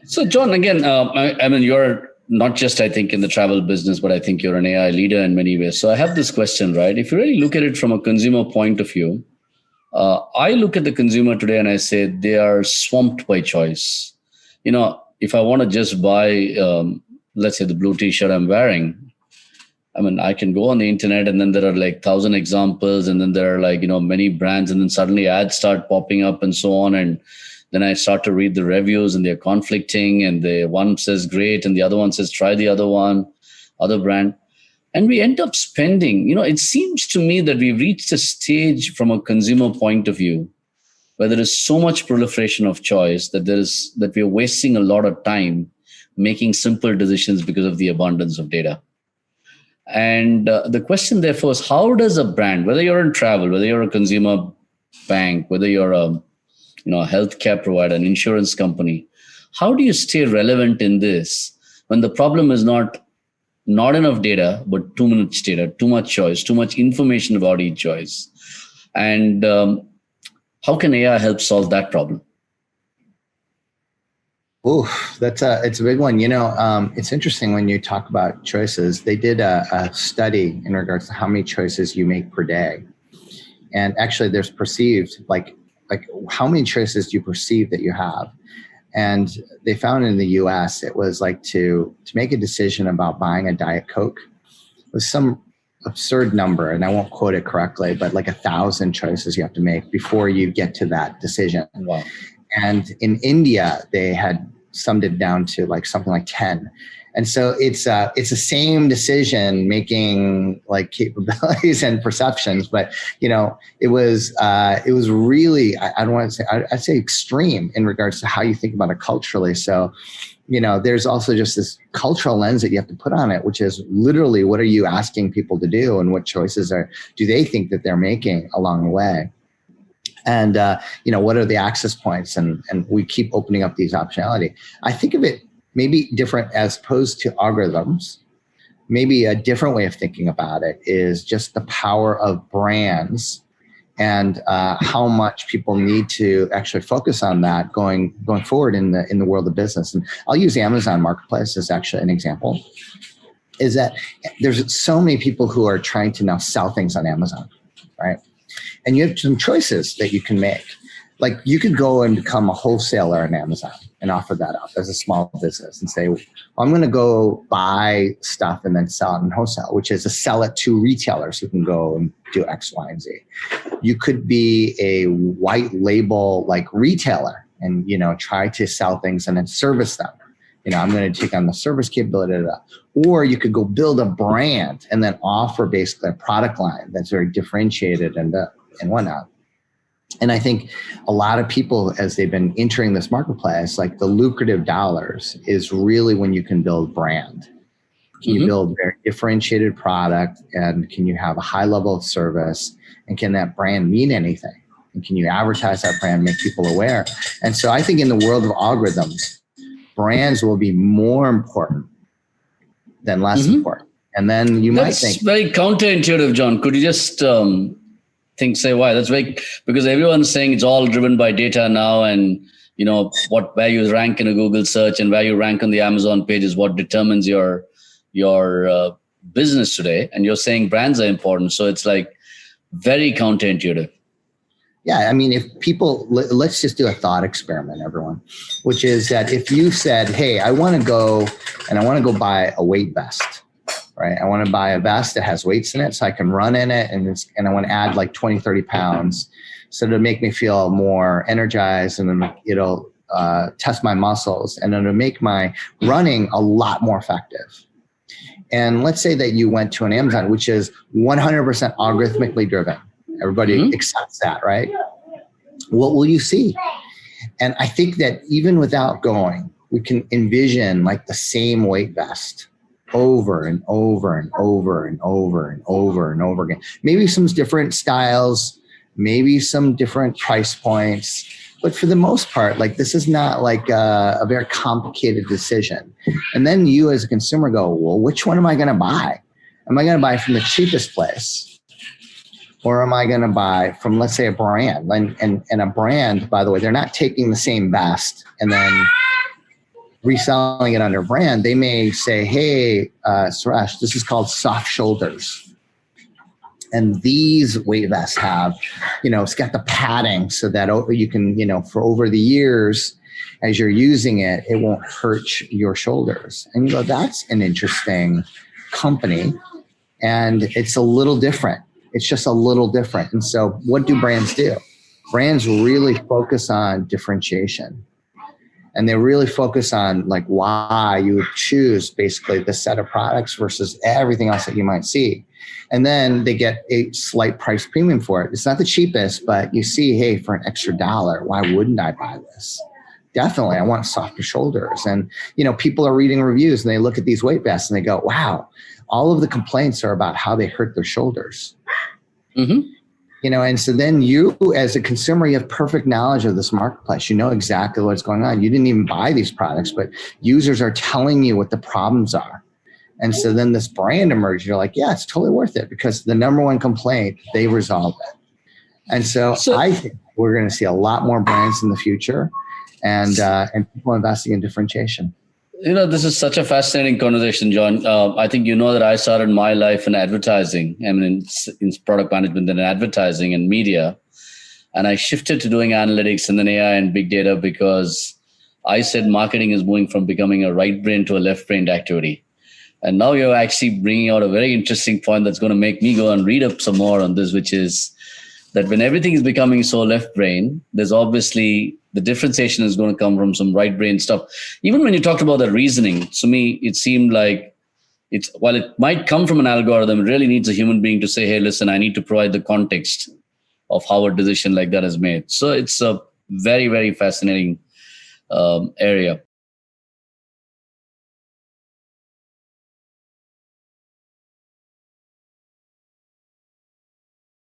So, John, again, I mean, you're not just, I think, in the travel business, but I think you're an AI leader in many ways. So, I have this question, right? If you really look at it from a consumer point of view, I look at the consumer today and I say they are swamped by choice. If I want to just buy, let's say, the blue T-shirt I'm wearing, I mean, I can go on the internet and then there are like 1,000 examples, and then there are like, many brands, and then suddenly ads start popping up and so on. And then I start to read the reviews and they're conflicting, and the one says great and the other one says try the other one, other brand. And we end up spending, it seems to me that we've reached a stage from a consumer point of view where there is so much proliferation of choice that we're wasting a lot of time making simple decisions because of the abundance of data. And the question, therefore, is how does a brand, whether you're in travel, whether you're a consumer bank, whether you're a healthcare provider, an insurance company, how do you stay relevant in this when the problem is not enough data, but too much data, too much choice, too much information about each choice? And how can AI help solve that problem? Oh, it's a big one. It's interesting when you talk about choices. They did a study in regards to how many choices you make per day, and actually, there's perceived like how many choices do you perceive that you have, and they found in the U.S. it was like to make a decision about buying a Diet Coke was some absurd number, and I won't quote it correctly, but like 1,000 choices you have to make before you get to that decision. Wow. And in India, they had summed it down to like something like 10. And so it's the same decision making like capabilities and perceptions, but it was really, I don't want to say, I'd say extreme in regards to how you think about it culturally. So, there's also just this cultural lens that you have to put on it, which is literally what are you asking people to do and what choices do they think that they're making along the way? And, what are the access points? And we keep opening up these optionality. I think of it maybe different as opposed to algorithms. Maybe a different way of thinking about it is just the power of brands and how much people need to actually focus on that going forward in the world of business. And I'll use the Amazon marketplace as actually an example. Is that there's so many people who are trying to now sell things on Amazon, right? And you have some choices that you can make. Like you could go and become a wholesaler on Amazon and offer that up as a small business and say, well, I'm going to go buy stuff and then sell it in wholesale, which is to sell it to retailers who can go and do X, Y, and Z. You could be a white label like retailer and, try to sell things and then service them. I'm going to take on the service capability of that. Or you could go build a brand and then offer basically a product line that's very differentiated and whatnot. And I think a lot of people, as they've been entering this marketplace, like the lucrative dollars is really when you can build brand. Can you build very differentiated product, and can you have a high level of service, and can that brand mean anything? And can you advertise that brand, make people aware? And so I think in the world of algorithms, brands will be more important than less important. And then you might think... That's very counterintuitive, John. Could you just say why? That's very... Because everyone's saying it's all driven by data now, and where you rank in a Google search and where you rank on the Amazon page is what determines your business today. And you're saying brands are important. So it's like very counterintuitive. Yeah, I mean, if people, let's just do a thought experiment, everyone, which is that if you said, hey, I want to go buy a weight vest, right? I want to buy a vest that has weights in it so I can run in it, and I want to add like 20, 30 pounds so to make me feel more energized, and then it'll test my muscles, and it'll make my running a lot more effective. And let's say that you went to an Amazon, which is 100% algorithmically driven. Everybody accepts that, right? What will you see? And I think that even without going, we can envision like the same weight vest over and over and over and over and over and over again. Maybe some different styles, maybe some different price points, but for the most part, like this is not like a very complicated decision. And then you as a consumer go, well, which one am I going to buy? Am I going to buy from the cheapest place? Or am I going to buy from, let's say, a brand? And a brand, by the way, they're not taking the same vest and then reselling it under brand, they may say, hey, Suresh, this is called soft shoulders. And these weight vests have, it's got the padding so that you can, for over the years, as you're using it, it won't hurt your shoulders. And you go, that's an interesting company. And it's a little different. It's just a little different. And so what do brands do? Brands really focus on differentiation. And they really focus on like why you would choose basically this set of products versus everything else that you might see. And then they get a slight price premium for it. It's not the cheapest, but you see, hey, for an extra $1, why wouldn't I buy this? Definitely, I want softer shoulders. And, people are reading reviews and they look at these weight vests and they go, wow, all of the complaints are about how they hurt their shoulders. Mm-hmm. And so then you, as a consumer, you have perfect knowledge of this marketplace. You know exactly what's going on. You didn't even buy these products, but users are telling you what the problems are. And so then this brand emerges. You're like, yeah, it's totally worth it because the number one complaint, they resolve it. And so I think we're going to see a lot more brands in the future and people investing in differentiation. This is such a fascinating conversation, John. I think that I started my life in advertising, in product management and advertising and media. And I shifted to doing analytics and then AI and big data because I said marketing is moving from becoming a right brain to a left brained activity. And now you're actually bringing out a very interesting point that's going to make me go and read up some more on this, which is that when everything is becoming so left brain, there's obviously the differentiation is going to come from some right brain stuff. Even when you talked about the reasoning, to me, it seemed like while it might come from an algorithm, it really needs a human being to say, hey, listen, I need to provide the context of how a decision like that is made. So it's a very, very fascinating area.